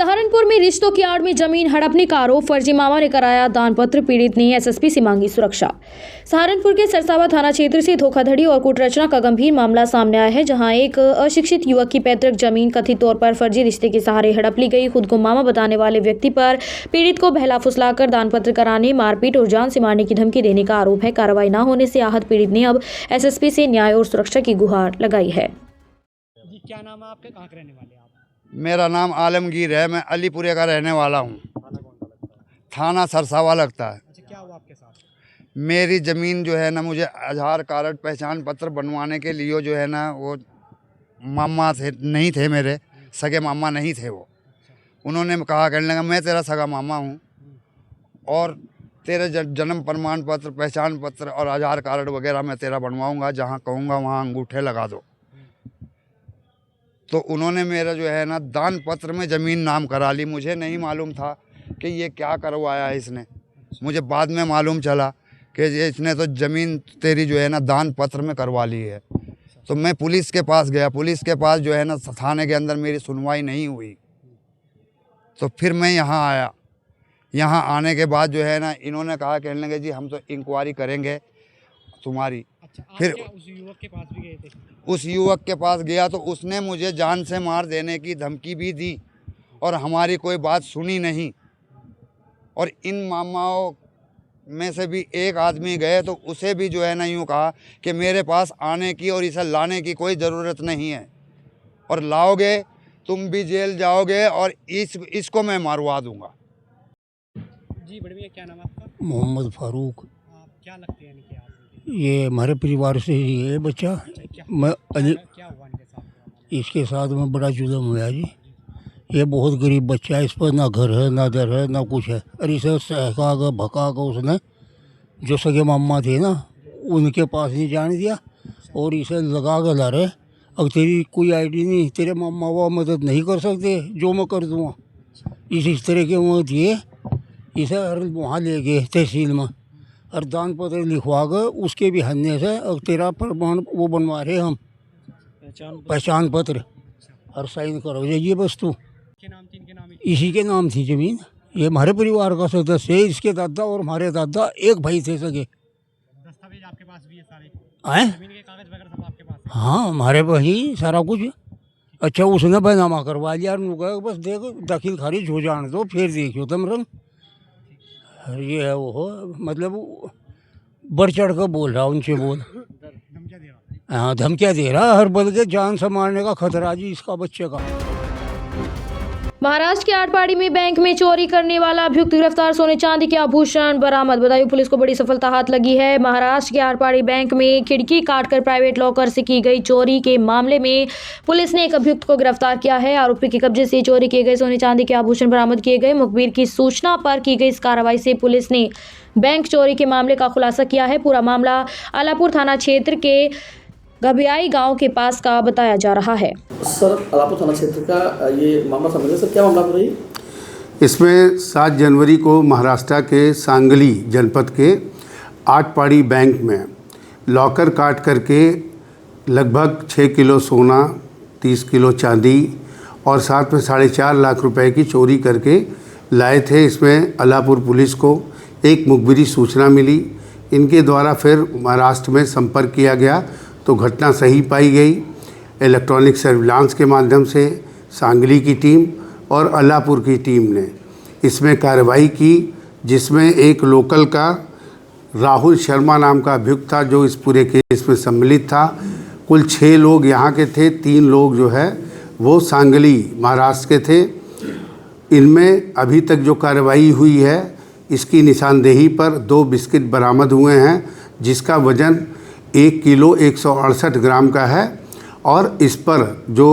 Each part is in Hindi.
सहारनपुर में रिश्तों की आड़ में जमीन हड़पने का आरोप, फर्जी मामा ने कराया दान पत्र, पीड़ित ने एसएसपी से मांगी सुरक्षा। सहारनपुर के सरसावा थाना क्षेत्र से धोखाधड़ी और कूटरचना का गंभीर मामला सामने आया है, जहां एक अशिक्षित युवक की पैतृक जमीन कथित तौर पर फर्जी रिश्ते के सहारे हड़प ली गई। खुद को मामा बताने वाले व्यक्ति पर पीड़ित को बहला फुसलाकर दान पत्र कराने, मारपीट और जान से मारने की धमकी देने का आरोप है। कार्रवाई न होने से आहत पीड़ित ने अब एसएसपी से न्याय और सुरक्षा की गुहार लगाई है। जी, क्या नाम है आपके, कहाँ के रहने वाले आप? मेरा नाम आलमगीर है, मैं अलीपुरे का रहने वाला हूँ। थाना कौन सा लगता है? थाना सरसावा लगता है। अच्छा, क्या हुआ आपके साथ? मेरी ज़मीन जो है ना, मुझे आधार कार्ड पहचान पत्र बनवाने के लिए जो है ना, वो मामा थे नहीं थे, मेरे सगे मामा नहीं थे वो। उन्होंने कहा, कहने लगा मैं तेरा सगा मामा हूँ और तेरे जन्म प्रमाण पत्र, पहचान पत्र और आधार कार्ड वगैरह मैं तेरा बनवाऊँगा, जहाँ कहूँगा वहाँ अंगूठे लगा दो। तो उन्होंने मेरा जो है ना दान पत्र में ज़मीन नाम करा ली। मुझे नहीं मालूम था कि ये क्या करवाया है इसने। मुझे बाद में मालूम चला कि ये इसने तो ज़मीन तेरी जो है ना दान पत्र में करवा ली है। तो मैं पुलिस के पास गया। पुलिस के पास जो है ना थाने के अंदर मेरी सुनवाई नहीं हुई, तो फिर मैं यहाँ आया। यहाँ आने के बाद जो है ना इन्होंने कहा, कहने लगे जी हम तो इंक्वायरी करेंगे तुम्हारी। अच्छा, आप फिर क्या उस युवक के पास भी गए थे? उस युवक के पास गया तो उसने मुझे जान से मार देने की धमकी भी दी और हमारी कोई बात सुनी नहीं। और इन मामाओं में से भी एक आदमी गए तो उसे भी जो है ना यूँ कहा कि मेरे पास आने की और इसे लाने की कोई ज़रूरत नहीं है, और लाओगे तुम भी जेल जाओगे और इसको मैं मारवा दूंगा। जी, बड़े भैया, क्या नाम है आपका? मोहम्मद फारूक। आप क्या लगते हैं इनके आप? ये हमारे परिवार से ही है बच्चा। क्या हुआ इनके साथ? इसके साथ में बड़ा जुल्म हुआ जी। ये बहुत गरीब बच्चा है, इस पर ना घर है, ना दर है, ना कुछ है। और इसे सहका कर भका कर उसने जो सगे मामा थे ना उनके पास नहीं जाने दिया और इसे लगा कर ला रहे, अब तेरी कोई आईडी नहीं, तेरे मामा वो मदद नहीं कर सकते, जो मैं कर दूँगा। इस तरह के वो दिए। इसे वहाँ ले गए तहसील में और दान पत्र लिखवा कर उसके भी हन्ने से और तेरा प्रमाण वो बनवा रहे हम, पहचान पत्र, और साइन करो ये बस तू। इनके नाम इसी के नाम थी ज़मीन। ये हमारे परिवार का सदस्य है। इसके दादा और हमारे दादा एक भाई थे सके। दस्तावेज आपके पास भी है सारे? हैं? जमीन के कागज वगैरह सब आपके पास है? हाँ, हमारे वही सारा कुछ। अच्छा, उसने बैनामा करवा लिया, बस देखो दाखिल खारिज हो जाने दो, फिर देखियो तुम रंग। ये है वो, मतलब बढ़ चढ़ कर बोल रहा, उनसे बोल। धमकियाँ दे रहा? हाँ, धमकियाँ दे रहा, हर बल्कि जान से मारने का खतरा जी इसका बच्चे का। महाराष्ट्र के आटपाड़ी में बैंक में चोरी करने वाला अभियुक्त गिरफ्तार, सोने चांदी के आभूषण बरामद। बदायूं पुलिस को बड़ी सफलता हाथ लगी है। महाराष्ट्र के आटपाड़ी बैंक में खिड़की काटकर प्राइवेट लॉकर से की गई चोरी के मामले में पुलिस ने एक अभियुक्त को गिरफ्तार किया है। आरोपी के कब्जे से चोरी किए गए सोने चांदी के आभूषण बरामद किए गए। मुखबिर की सूचना पर की गई इस कार्रवाई से पुलिस ने बैंक चोरी के मामले का खुलासा किया है। पूरा मामला अलापुर थाना क्षेत्र के गबियाई गांव के पास का बताया जा रहा है। सर, अलापुर थाना क्षेत्र का ये मामला समझ सर, क्या मामला पूरा? इसमें 7 जनवरी को महाराष्ट्र के सांगली जनपद के आटपाड़ी बैंक में लॉकर काट करके लगभग 6 किलो सोना, 30 किलो चांदी और साथ में 4.5 लाख रुपए की चोरी करके लाए थे। इसमें अलापुर पुलिस को एक मुखबिरी सूचना मिली। इनके द्वारा फिर महाराष्ट्र में संपर्क किया गया तो घटना सही पाई गई। इलेक्ट्रॉनिक सर्विलांस के माध्यम से सांगली की टीम और अलापुर की टीम ने इसमें कार्रवाई की, जिसमें एक लोकल का राहुल शर्मा नाम का अभियुक्त था जो इस पूरे केस में सम्मिलित था। कुल 6 लोग यहाँ के थे, 3 लोग जो है वो सांगली महाराष्ट्र के थे। इनमें अभी तक जो कार्रवाई हुई है, इसकी निशानदेही पर 2 बिस्किट बरामद हुए हैं, जिसका वजन 1 किलो 168 ग्राम का है। और इस पर जो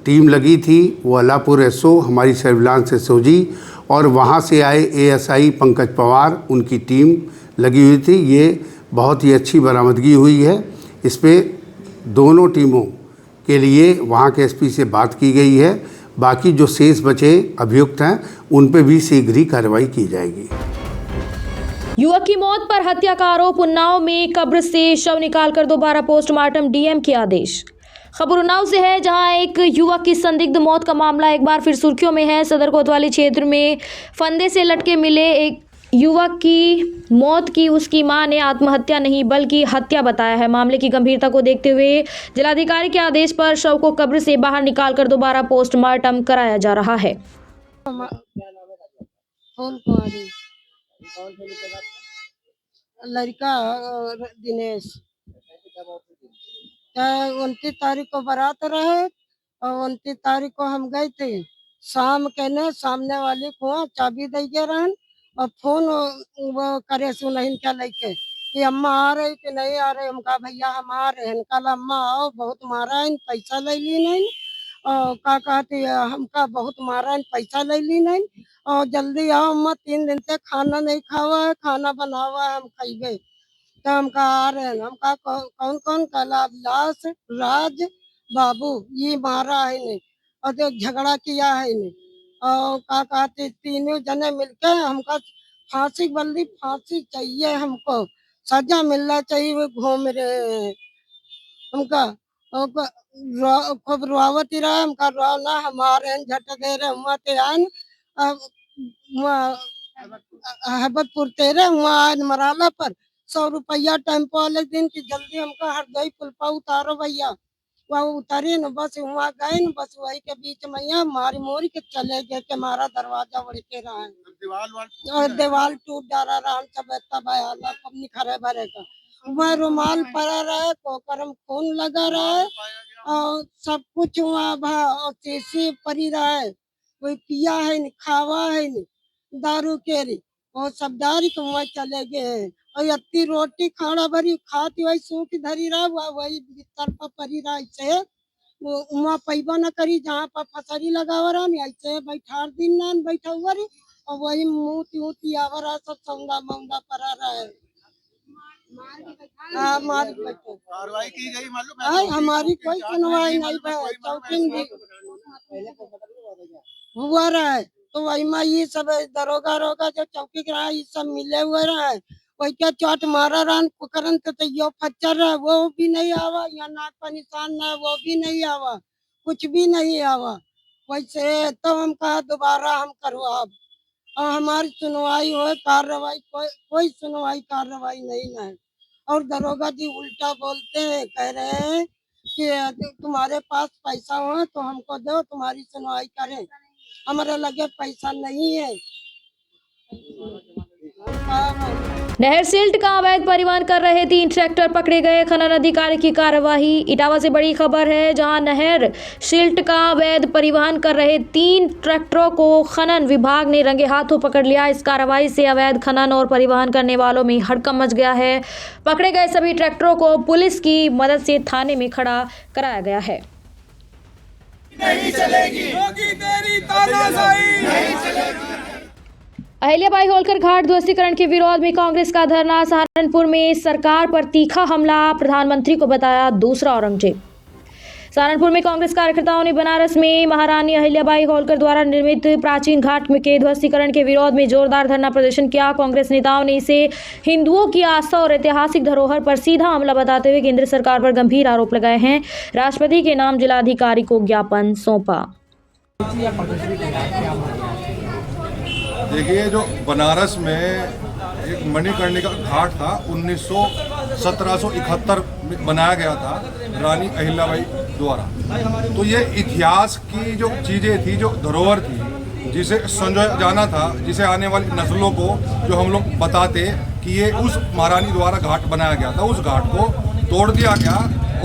टीम लगी थी वो अलापुर एसओ, हमारी सर्विलांस एसओजी और वहाँ से आए एएसआई पंकज पवार, उनकी टीम लगी हुई थी। ये बहुत ही अच्छी बरामदगी हुई है। इस पर दोनों टीमों के लिए वहाँ के एसपी से बात की गई है। बाकी जो शेष बचे अभियुक्त हैं उन पर भी शीघ्र ही कार्रवाई की जाएगी। युवक की मौत पर हत्या का आरोप। उन्नाव में कब्र से शव निकालकर दोबारा पोस्टमार्टम, डीएम के आदेश। खबर उन्नाव से है, जहां एक युवक की संदिग्ध मौत का मामला एक बार फिर सुर्खियों में है। सदर कोतवाली क्षेत्र में फंदे से लटके मिले एक युवक की मौत की उसकी मां ने आत्महत्या नहीं बल्कि हत्या बताया है। मामले की गंभीरता को देखते हुए जिलाधिकारी के आदेश पर शव को कब्र से बाहर निकालकर दोबारा पोस्टमार्टम कराया जा रहा है। लड़का दिनेश 29 तारीख को बारात रहे और 29 तारीख को हम गए थे। शाम के ने सामने वाली को चाबी दे के रहन और फोन वो करे सुनहिन क्या लेके कि अम्मा आ रही कि नहीं आ रही। हम कहा भैया हम आ रहे हैं। कल अम्मा आओ, बहुत मारा है, पैसा ले ली नहीं। और का कहती हमका बहुत मारा है, पैसा ले ली नहीं और जल्दी आओ अम्मा, 3 दिन से खाना नहीं खावा है, खाना बनावा है, हम खाइबे। तो हम कहा आ रहे हैं। हम कहा कौन कौन? कला अभिलाष, राज, बाबू, ये मारा है नहीं और जो झगड़ा किया है नहीं। और का कहते तीनों जने मिलके हमका फांसी बल्ली, फांसी चाहिए हमको, सजा मिलना चाहिए। वो घूम रहे हैं हमका खूब रुआवती रहा। हमका रोना हमारे झट दे रहे हुआ ते आन हैबतपुर तेरे हुआ आज मराला पर 100 रुपया टेम्पो वाले दिन की जल्दी हमका हरदई पुलपा उतारो भैया। वह उतारे न बस वहाँ गए न बस वही के बीच में यहाँ मारी मोरी के चले गए के मारा दरवाजा वड़के रहा है और दीवार टूट जा रहा है। सब तब कब निखरे भरे का वह रुमाल पड़ा रहा है, कोकरम खून लगा रहा है और सब कुछ वहाँ शीशी पड़ी रहा है। कोई पिया है न, खावा है न, दारू केरी और सब दारी को वहाँ चले गए और अत्ती रोटी खाना भरी खाती वही सूख धरी रहा वही बिस्तर पर परी रहा। ऐसे वो वहाँ पैबा न करी जहाँ पर फसरी लगा रहा नहीं, ऐसे बैठा दिन न बैठा हुआ रही और वही मुँह आवा रहा, सब सौंदा मौंदा पड़ा रहा है। कार्रवाई की गई मालूम? हमारी कोई सुनवाई नहीं है। चौकिन भी हुआ रहा है तो वही में ये सब दरोगा रोगा जो चौकी रहा ये सब मिले हुए रहा है। वही क्या चोट मारा रहा कुकरन तो यो फच्चर रहा वो भी नहीं आवा, या नाक पर निशान ना वो भी नहीं आवा, कुछ भी नहीं आवा। वैसे तो हम कहा दोबारा हम करवाब और हमारी सुनवाई हो, कार्रवाई कोई सुनवाई कार्रवाई नहीं है। और दरोगा जी उल्टा बोलते हैं, कह रहे हैं कि तुम्हारे पास पैसा हो तो हमको दो, तुम्हारी सुनवाई करें। हमारे लगे पैसा नहीं है। नहर सिल्ट का अवैध परिवहन कर रहे 3 ट्रैक्टर पकड़े गए, खनन अधिकारी की कार्यवाही। इटावा से बड़ी खबर है, जहां नहर सिल्ट का अवैध परिवहन कर रहे 3 ट्रैक्टरों को खनन विभाग ने रंगे हाथों पकड़ लिया। इस कार्रवाई से अवैध खनन और परिवहन करने वालों में हड़कंप मच गया है। पकड़े गए सभी ट्रैक्टरों को पुलिस की मदद से थाने में खड़ा कराया गया है। नहीं चलेगी, होगी तेरी तानाशाही नहीं चलेगी। अहिल्याबाई होलकर घाट ध्वस्तीकरण के विरोध में कांग्रेस का धरना। सहारनपुर में सरकार पर तीखा हमला, प्रधानमंत्री को बताया दूसरा औरंगजेब। सहारनपुर में कांग्रेस कार्यकर्ताओं ने बनारस में महारानी अहिल्याबाई होलकर द्वारा निर्मित प्राचीन घाट के ध्वस्तीकरण के विरोध में जोरदार धरना प्रदर्शन किया। कांग्रेस नेताओं ने इसे हिंदुओं की आस्था और ऐतिहासिक धरोहर पर सीधा हमला बताते हुए केंद्र सरकार पर गंभीर आरोप लगाए हैं। राष्ट्रपति के नाम जिलाधिकारी को ज्ञापन सौंपा। देखिए, जो बनारस में एक मणिकर्णिका घाट था 1771 में बनाया गया था रानी अहिल्याबाई द्वारा। तो ये इतिहास की जो चीज़ें थी, जो धरोहर थी, जिसे संजोया जाना था, जिसे आने वाली नस्लों को जो हम लोग बताते कि ये उस महारानी द्वारा घाट बनाया गया था, उस घाट को तोड़ दिया गया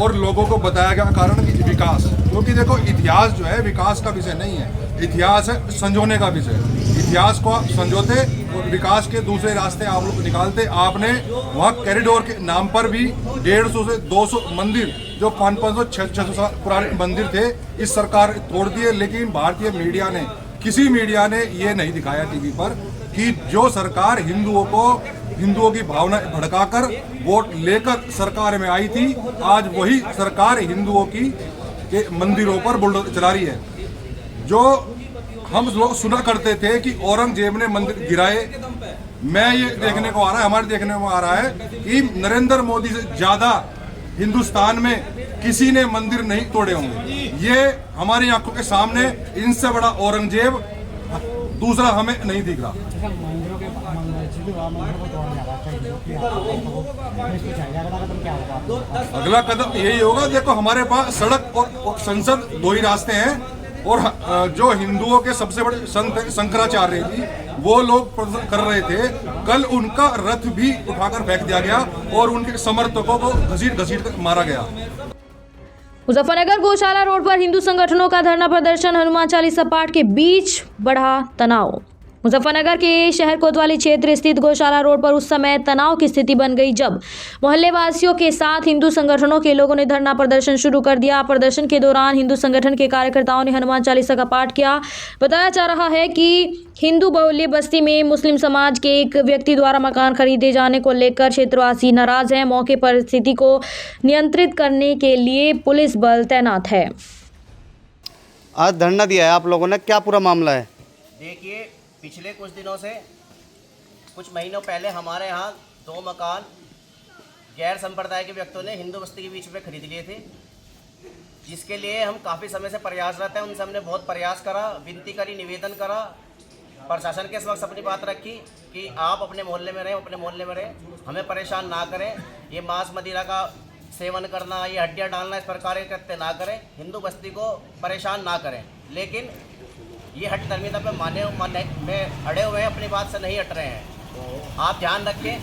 और लोगों को बताया गया कारण कि विकास। क्योंकि देखो, इतिहास जो है विकास का विषय नहीं है, इतिहास है संजोने का विषय। इतिहास को आप संजोते और विकास के दूसरे रास्ते आप लोग निकालते। आपने वहाँ कॉरिडोर के नाम पर भी 150 से 200 मंदिर जो 500-600 साल पुराने मंदिर थे, इस सरकार तोड़ दिए। लेकिन भारतीय मीडिया ने, किसी मीडिया ने ये नहीं दिखाया टीवी पर कि जो सरकार हिंदुओं की भावना भड़काकर वोट लेकर सरकार में आई थी, आज वही सरकार हिंदुओं के मंदिरों पर बुलडोजर चला रही है। जो हम लोग सुना करते थे कि औरंगजेब ने मंदिर गिराए, मैं ये देखने को आ रहा है, हमारे देखने को आ रहा है कि नरेंद्र मोदी से ज़्यादा हिंदुस्तान में किसी ने मंदिर नहीं तोड़े होंगे। ये हमारी आंखों के सामने, इनसे बड़ा औरंगजेब दूसरा हमें नहीं दिख रहा। मंदिरों के मंदिर को तोड़ने जा रहा है, अगला कदम यही होगा। देखो, हमारे पास सड़क और संसद दो ही रास्ते हैं, और जो हिंदुओं के सबसे बड़े संत शंकराचार्य जी, वो लोग प्रदर्शन कर रहे थे। कल उनका रथ भी उठाकर फेंक दिया गया और उनके समर्थकों को घसीट कर मारा गया। मुजफ्फरनगर गौशाला रोड पर हिंदू संगठनों का धरना प्रदर्शन, हनुमान चालीसा पाठ के बीच बढ़ा तनाव। मुजफ्फरनगर के शहर कोतवाली क्षेत्र स्थित गौशाला रोड पर उस समय तनाव की स्थिति बन गई जब मोहल्ले वासियों के साथ हिंदू संगठनों के लोगों ने धरना प्रदर्शन शुरू कर दिया। प्रदर्शन के दौरान हिंदू संगठन के कार्यकर्ताओं ने हनुमान चालीसा का पाठ किया। बताया जा रहा है कि हिंदू बहुल्य बस्ती में मुस्लिम समाज के एक व्यक्ति द्वारा मकान खरीदे जाने को लेकर क्षेत्रवासी नाराज हैं। मौके पर स्थिति को नियंत्रित करने के लिए पुलिस बल तैनात है। आज धरना दिया है आप लोगों ने, क्या पूरा मामला है? देखिए, पिछले कुछ दिनों से, कुछ महीनों पहले हमारे यहाँ 2 मकान गैर संप्रदाय के व्यक्तियों ने हिंदू बस्ती के बीच में खरीद लिए थे, जिसके लिए हम काफ़ी समय से प्रयासरत हैं। उनसे हमने बहुत प्रयास करा, विनती करी, निवेदन करा, प्रशासन के समक्ष अपनी बात रखी कि आप अपने मोहल्ले में रहें, अपने मोहल्ले में रहें, हमें परेशान ना करें। ये मांस मदिरा का सेवन करना, ये हड्डियाँ डालना, इस प्रकार के कृत्य ना करें, हिंदू बस्ती को परेशान ना करें। लेकिन ये हट धर्मिता पे माने में अड़े हुए हैं, अपनी बात से नहीं हट रहे हैं। आप ध्यान रखें,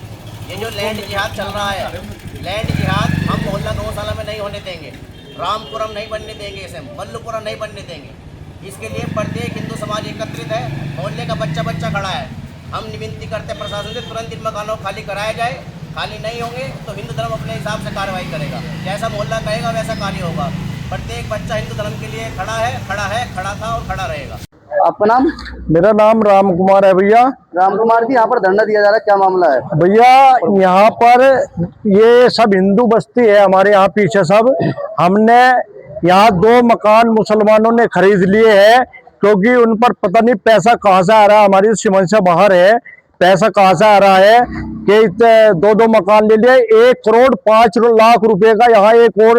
ये जो लैंड जिहाद चल रहा है, लैंड जिहाद हम मोहल्ला गौशाला में नहीं होने देंगे, रामपुरम नहीं बनने देंगे, इसे मल्लपुरम नहीं बनने देंगे। इसके लिए प्रत्येक हिंदू समाज एकत्रित है, मोहल्ले का बच्चा खड़ा है। हम विनती करते हैं प्रशासन से तुरंत इन मकानों को खाली कराया जाए। खाली नहीं होंगे तो हिंदू धर्म अपने हिसाब से कार्रवाई करेगा, जैसा मोहल्ला कहेगा वैसा कार्य होगा। प्रत्येक बच्चा हिंदू धर्म के लिए खड़ा था और खड़ा रहेगा। आपका नाम? मेरा नाम राम कुमार है भैया। राम कुमार जी, यहाँ पर धरना दिया जा रहा है, क्या मामला है? भैया, यहाँ पर ये सब हिंदू बस्ती है, हमारे यहाँ पीछे सब। हमने यहाँ 2 मकान मुसलमानों ने खरीद लिए हैं, क्योंकि उन पर पता नहीं पैसा कहाँ से आ रहा है। हमारी समझ से बाहर है, पैसा कहाँ से आ रहा है कि 2 मकान ले लिए। 1 करोड़ 5 लाख रुपए का यहाँ एक और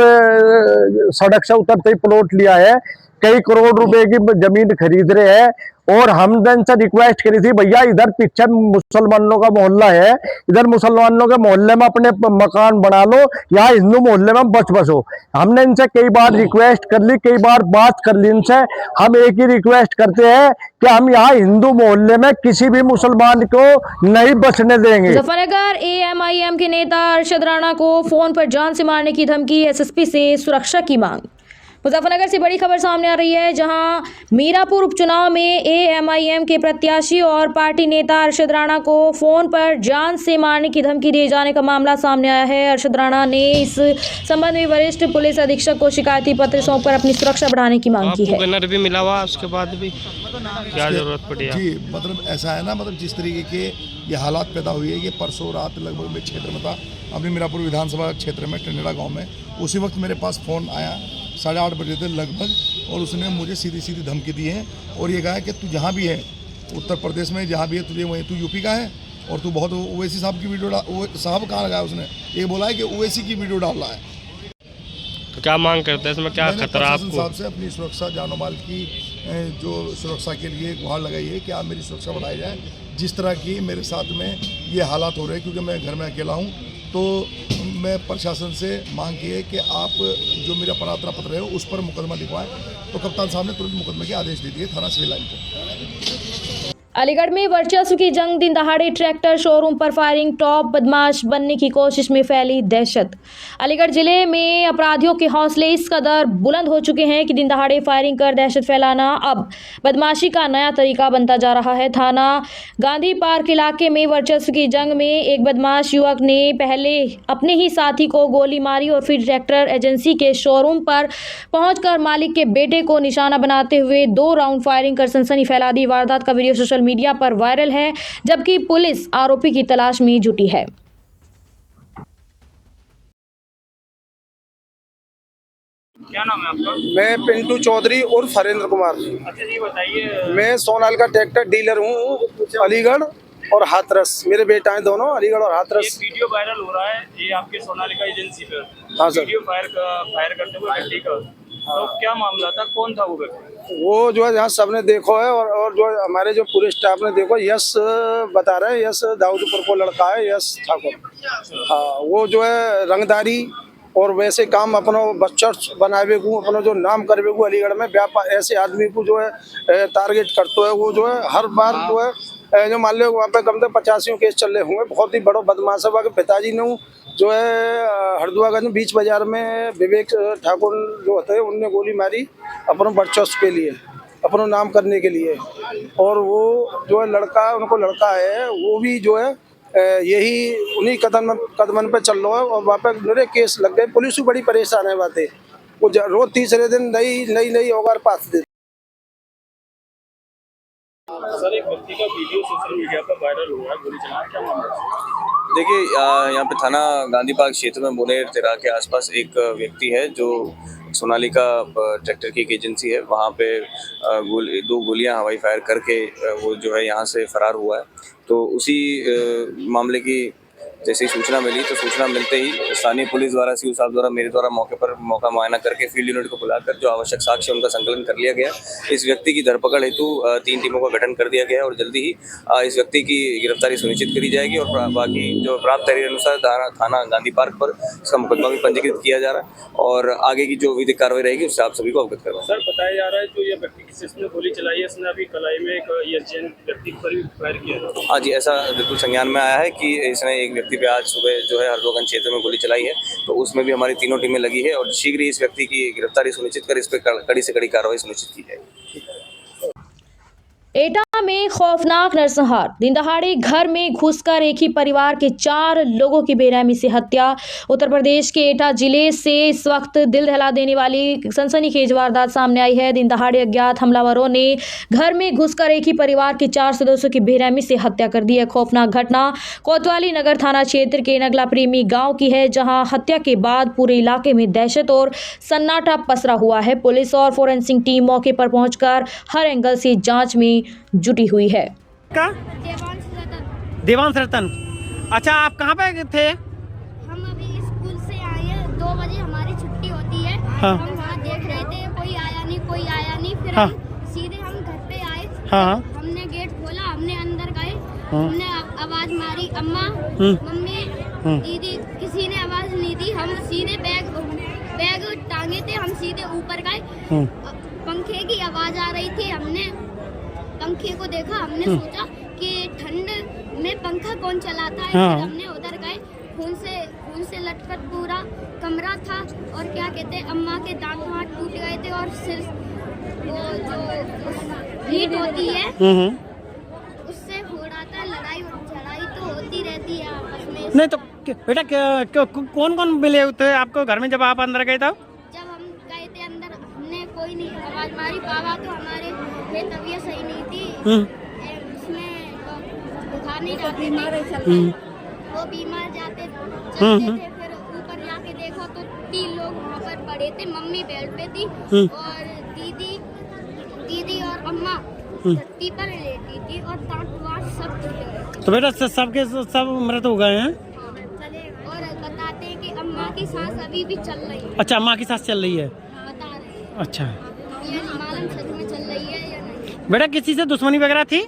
सड़क से उतरते ही प्लॉट लिया है। कई करोड़ रुपए की जमीन खरीद रहे हैं। और हमने इनसे रिक्वेस्ट करी थी, भैया इधर पीछे मुसलमानों का मोहल्ला है, इधर मुसलमानों के मोहल्ले में अपने मकान बना लो, यहाँ हिंदू मोहल्ले में बसो। हमने इनसे कई बार रिक्वेस्ट कर ली, कई बार बात कर ली इनसे। हम एक ही रिक्वेस्ट करते हैं कि हम यहाँ हिंदू मोहल्ले में किसी भी मुसलमान को नहीं बसने देंगे। मुजफ्फरनगर AMIM के नेता अरशद राणा को फोन पर जान से मारने की धमकी, SSP से सुरक्षा की मांग। मुजफ्फरनगर से बड़ी खबर सामने आ रही है, जहां मीरापुर उपचुनाव में AMIM के प्रत्याशी और पार्टी नेता अरशद राणा को फोन पर जान से मारने की धमकी दिए जाने का मामला सामने आया है। अरशद राणा ने इस संबंध में वरिष्ठ पुलिस अधीक्षक को शिकायती पत्र सौंपकर अपनी सुरक्षा बढ़ाने की मांग की है। गनर भी मिला हुआ, उसके बाद भी क्या जरूरत पड़ी जी, मतलब ऐसा है ना, मतलब जिस तरीके के ये हालात पैदा हुई है, ये परसों रात लगभग मैं क्षेत्र में था, अपने मीरापुर विधानसभा क्षेत्र में टंडेड़ा गाँव में। उसी वक्त मेरे पास फ़ोन आया, 8:30 बजे थे लगभग, और उसने मुझे सीधी धमकी दी है और ये कहा है कि तू जहाँ भी है उत्तर प्रदेश में, जहाँ भी है तुझे वहीं, तू यूपी का है और तू बहुत ओवैसी साहब की वीडियो साहब कहाँ लगाया उसने, ये बोला है कि ओवैसी की वीडियो डाल रहा है। तो क्या मांग करते हैं, इसमें क्या खतरा आपको? साहब से अपनी सुरक्षा, जानो माल की जो सुरक्षा के लिए गुहार लगाई है कि आप मेरी सुरक्षा बढ़ाई जाए। जिस तरह की मेरे साथ में ये हालात हो रहे हैं, क्योंकि मैं घर में अकेला हूँ, तो मैं प्रशासन से मांग की है कि आप जो मेरा प्रार्थना पत्र है उस पर मुकदमा लिखवाएं। तो कप्तान साहब ने तुरंत मुकदमे के आदेश दे दिए थाना सिविल लाइन को। अलीगढ़ में वर्चस्व की जंग, दिन दहाड़े ट्रैक्टर शोरूम पर फायरिंग, टॉप बदमाश बनने की कोशिश में फैली दहशत। अलीगढ़ जिले में अपराधियों के हौसले इस कदर बुलंद हो चुके हैं कि दिन दहाड़े फायरिंग कर दहशत फैलाना अब बदमाशी का नया तरीका बनता जा रहा है। थाना गांधी पार्क इलाके में वर्चस्व की जंग में एक बदमाश युवक ने पहले अपने ही साथी को गोली मारी और फिर ट्रैक्टर एजेंसी के शोरूम पर पहुंचकर मालिक के बेटे को निशाना बनाते हुए 2 राउंड फायरिंग कर सनसनी फैला दी। वारदात का वीडियो सोशल मीडिया पर वायरल है, जबकि पुलिस आरोपी की तलाश में जुटी है। क्या नाम है आपका? मैं पिंटू चौधरी और फरेंद्र कुमार। अच्छा जी, बताइए। मैं सोनाल का ट्रैक्टर डीलर हूँ अलीगढ़। और हाथरस, मेरे बेटा हैं दोनों, अलीगढ़ और हाथरस। वीडियो वायरल हो रहा है ये आपके सोनालिका एजेंसी पर। हाँ सर। वीडियो फायर करते हुए गड्डी का, तो क्या मामला था, कौन था वो व्यक्ति? वो जो है यहाँ सबने देखो है और जो हमारे जो पूरे स्टाफ ने देखो, यश बता रहे हैं, यश दाऊदपुर को लड़का है, यश ठाकुर। हाँ, वो जो है रंगदारी और वैसे काम अपना बच्चा बनावे को, अपना जो नाम करवे को अलीगढ़ में व्यापार, ऐसे आदमी को जो है टारगेट करते है। वो जो है हर बार जो है जो मान लो वहाँ पे कम से 85 केस चल रहे होंगे। बहुत ही बड़ो बदमाश है। के पिताजी ने जो है हरदुआगंज बीच बाजार में विवेक ठाकुर जो होते हैं उनने गोली मारी अपने वर्चस्व के लिए, अपना नाम करने के लिए। और वो जो है लड़का, उनको लड़का है, वो भी जो है यही उन्हीं कदमन पे चल रहा है। और वहाँ पे मेरे केस लग गए। पुलिस भी बड़ी परेशान है बातें, वो रोज तीसरे दिन नई औगार पास देती। सर, एक व्यक्ति का वीडियो सोशल मीडिया पर वायरल हुआ है गोली चलाने, क्या मामला? देखिए, यहाँ पे थाना गांधी पार्क क्षेत्र में मुनेर तिरा के आसपास एक व्यक्ति है जो सोनालिका ट्रैक्टर की एक एजेंसी है, वहाँ पे 2 गोलियां हवाई फायर करके वो जो है यहाँ से फरार हुआ है। तो उसी मामले की जैसे ही सूचना मिली, तो सूचना मिलते ही स्थानीय पुलिस द्वारा, सीओ साहब द्वारा, मेरे द्वारा मौका मुआयना करके फील्ड यूनिट को बुलाकर जो आवश्यक साक्ष्य उनका संकलन कर लिया गया। इस व्यक्ति की धरपकड़ हेतु 3 टीमों का गठन कर दिया गया है और जल्दी ही इस व्यक्ति की गिरफ्तारी सुनिश्चित करी जाएगी। और बाकी जो प्राप्त तहरीर अनुसार थाना गांधी पार्क पर इसका मुकदमा भी पंजीकृत किया जा रहा है और आगे की जो विधिक कार्रवाई रहेगी उससे आप सभी को अवगत करवाएं। सर, बताया जा रहा है जो ये व्यक्ति जिसने गोली चलाई है, इसने अभी कलाई में एक एशियन व्यक्ति पर भी फायर किया था। हाँ जी, ऐसा बिल्कुल संज्ञान में आया है कि इसने एक व्यक्ति पे आज सुबह जो है हरदोगंज क्षेत्र में गोली चलाई है। तो उसमें भी हमारी 3 टीमें लगी है और शीघ्र ही इस व्यक्ति की गिरफ्तारी सुनिश्चित कर इस पर कड़ी से कड़ी कार्रवाई सुनिश्चित की जाएगी। एटा में खौफनाक नरसंहार। दिन दहाड़े घर में घुसकर एक ही परिवार के 4 लोगों की बेरहमी से हत्या। उत्तर प्रदेश के एटा जिले से इस वक्त दिल दहला देने वाली सनसनीखेज वारदात सामने आई है। दिन दहाड़े अज्ञात हमलावरों ने घर में घुसकर एक ही परिवार के 4 सदस्यों की बेरहमी से हत्या कर दी है। खौफनाक घटना कोतवाली नगर थाना क्षेत्र के नगला प्रेमी गाँव की है, जहाँ हत्या के बाद पूरे इलाके में दहशत और सन्नाटा पसरा हुआ है। पुलिस और फोरेंसिक टीम मौके पर पहुंचकर हर एंगल से जांच में जुटी हुई है। देवांश रतन, अच्छा, आप कहाँ पे थे? हम अभी स्कूल से आए हैं, 2 बजे हमारी छुट्टी होती है। हाँ। हम वहाँ देख रहे थे, कोई आया नहीं। फिर हाँ। सीधे हम घर पे आए। हाँ। हमने गेट खोला, हमने अंदर गए। हमने आवाज मारी, अम्मा, मम्मी, दीदी, किसी ने आवाज नहीं दी। हम सीधे बैग टांगे थे, हम सीधे ऊपर गए। पंखे की आवाज आ रही थी, हमने पंखे को देखा। हमने सोचा कि ठंड में पंखा कौन चलाता है। हाँ। फिर हमने उधर गए, खून से लटपट पूरा कमरा था। और क्या कहते हैं, अम्मा के दांत वांत टूट गए थे और सिर वो जो हीट होती है उससे हो रहा था। लड़ाई तो होती रहती है आपस में। नहीं तो बेटा, कौन मिले थे आपको घर में जब आप अंदर गए? तब जब हम गए थे अंदर, हमने कोई नहीं आवाज मारी। बाबा तो हमारे तबीयत सही नहीं थी, उसमें दिखाने जाते थे, वो बीमार जाते थे। फिर ऊपर जाके देखो तो 3 लोग वहाँ पर पड़े थे। मम्मी बेड पे थी और दीदी और अम्मा धरती पर लेटी थी और दांत वांत सब टूटे हुए। तो बेटा सबके सब मृत हो गए हैं। और बताते हैं कि अम्मा की सांस अभी भी चल रही है। अच्छा, अम्मा की सांस चल रही है, बता रहे हैं। अच्छा। ये नहीं मालूम सच में चल रही है या नहीं। बेटा किसी से दुश्मनी वगैरह थी?